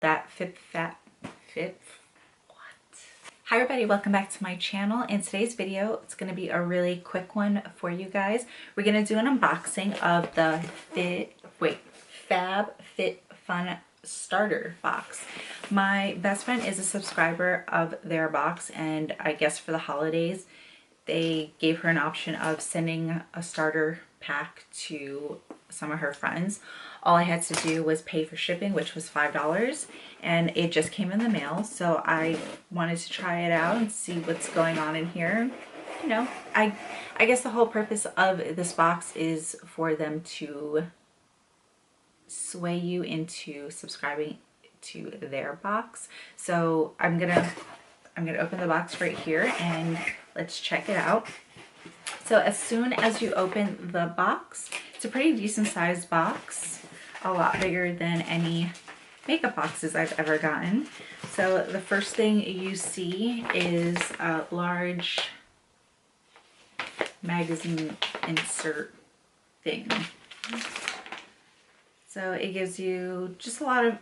fit. Hi everybody, welcome back to my channel. In today's video, it's going to be a really quick one for you guys. We're going to do an unboxing of the FabFitFun starter box. My best friend is a subscriber of their box, and I guess for the holidays they gave her an option of sending a starter pack to some of her friends. All I had to do was pay for shipping, which was $5, and it just came in the mail. So I wanted to try it out and see what's going on in here. You know, I guess the whole purpose of this box is for them to sway you into subscribing to their box. So I'm gonna open the box right here and let's check it out. So as soon as you open the box, it's a pretty decent sized box, a lot bigger than any makeup boxes I've ever gotten. So the first thing you see is a large magazine insert thing. So it gives you just some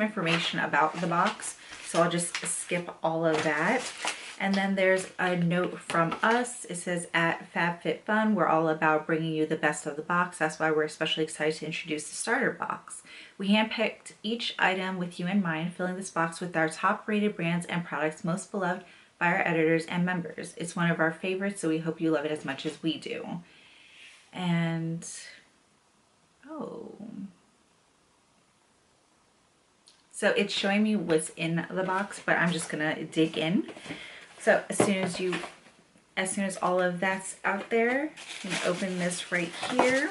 information about the box. So I'll just skip all of that. And then there's a note from us. It says, at FabFitFun, we're all about bringing you the best of the box. That's why we're especially excited to introduce the starter box. We handpicked each item with you in mind, filling this box with our top rated brands and products most beloved by our editors and members. It's one of our favorites, so we hope you love it as much as we do. And, oh. So it's showing me what's in the box, but I'm just gonna dig in. So as soon as all of that's out there, I'm gonna open this right here.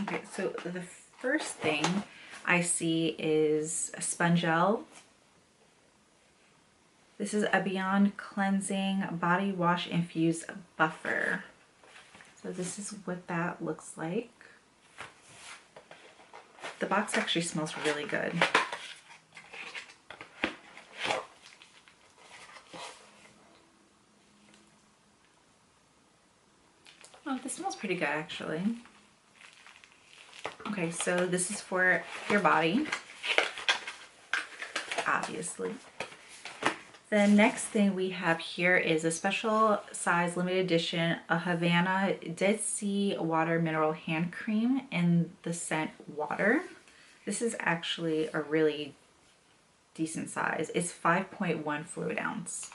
Okay, so the first thing I see is a sponge gel. This is a Beyond Cleansing Body Wash Infused Buffer. So this is what that looks like. The box actually smells really good. Oh, this smells pretty good actually. Okay, so this is for your body, obviously. The next thing we have here is a special size limited edition, a Havana Dead Sea Water Mineral Hand Cream in the scent Water. This is actually a really decent size. It's 5.1 fluid ounce.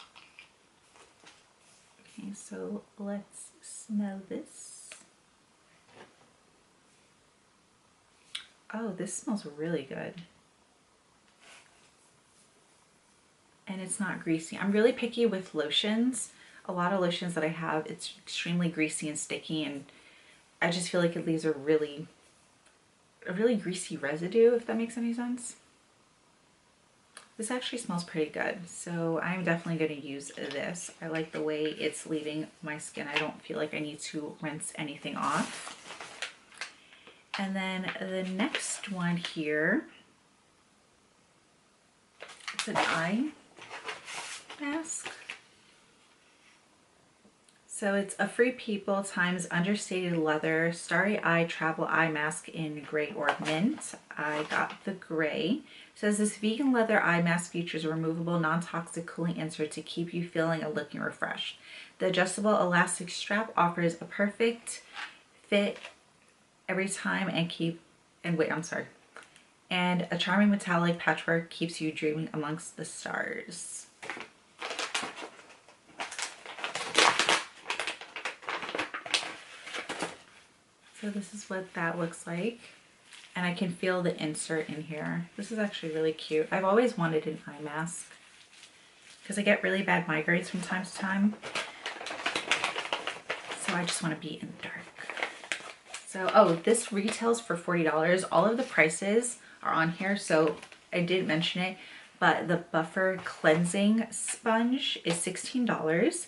Okay, so let's smell this. Oh, this smells really good. And it's not greasy. I'm really picky with lotions. A lot of lotions that I have, it's extremely greasy and sticky, and I just feel like it leaves a really greasy residue, if that makes any sense. This actually smells pretty good, so I'm definitely going to use this. I like the way it's leaving my skin. I don't feel like I need to rinse anything off. And then the next one here, it's an eye mask. So it's a Free People times understated leather starry eye travel eye mask in gray or mint. I got the gray. It says this vegan leather eye mask features a removable non-toxic cooling insert to keep you feeling and looking refreshed. The adjustable elastic strap offers a perfect fit every time and a charming metallic patchwork keeps you dreaming amongst the stars. So this is what that looks like. And I can feel the insert in here. This is actually really cute. I've always wanted an eye mask because I get really bad migraines from time to time. So I just want to be in the dark. So, oh, this retails for $40. All of the prices are on here, so I didn't mention it, but the Buffer Cleansing Sponge is $16,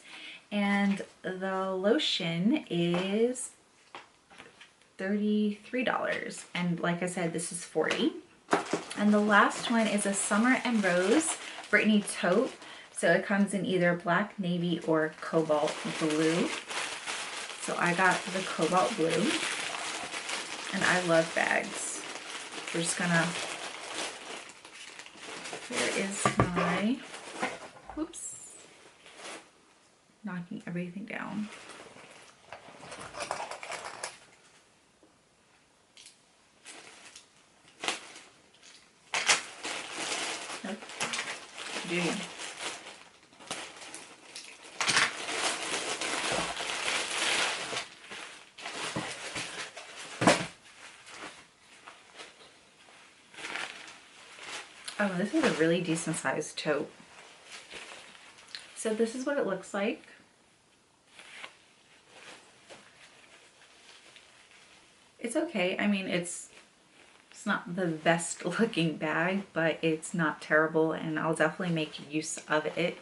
and the lotion is $33. And like I said, this is $40. And the last one is a Summer and Rose Brittany tote. So it comes in either black, navy, or cobalt blue. So I got the cobalt blue, and I love bags. We're just gonna, here is my, whoops, knocking everything down. Nope. Do you? Oh, this is a really decent sized tote. So this is what it looks like. It's okay. I mean, it's not the best looking bag, but it's not terrible, and I'll definitely make use of it.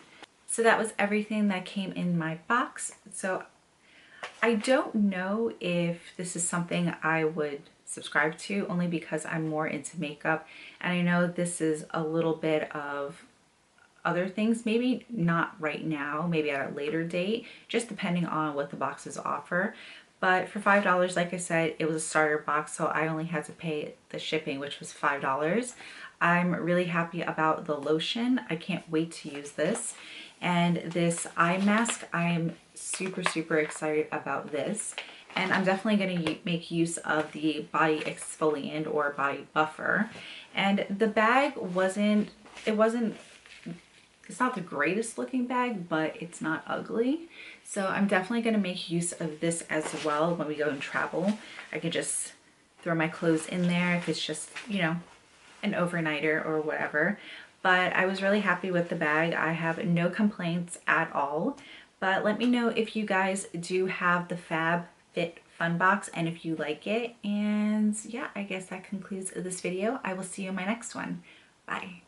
So that was everything that came in my box. So I don't know if this is something I would subscribe to, only because I'm more into makeup, and I know this is a little bit of other things, maybe not right now, maybe at a later date, just depending on what the boxes offer. But for $5, like I said, it was a starter box, so I only had to pay the shipping, which was $5. I'm really happy about the lotion. I can't wait to use this. And this eye mask, I'm super excited about this. And I'm definitely going to make use of the body exfoliant or body buffer. And the bag it's not the greatest looking bag, but it's not ugly. So I'm definitely going to make use of this as well when we go and travel. I can just throw my clothes in there if it's just, you know, an overnighter or whatever. But I was really happy with the bag. I have no complaints at all. But let me know if you guys do have the Fab Fit Fun Box and if you like it. And yeah, I guess that concludes this video. I will see you in my next one. Bye.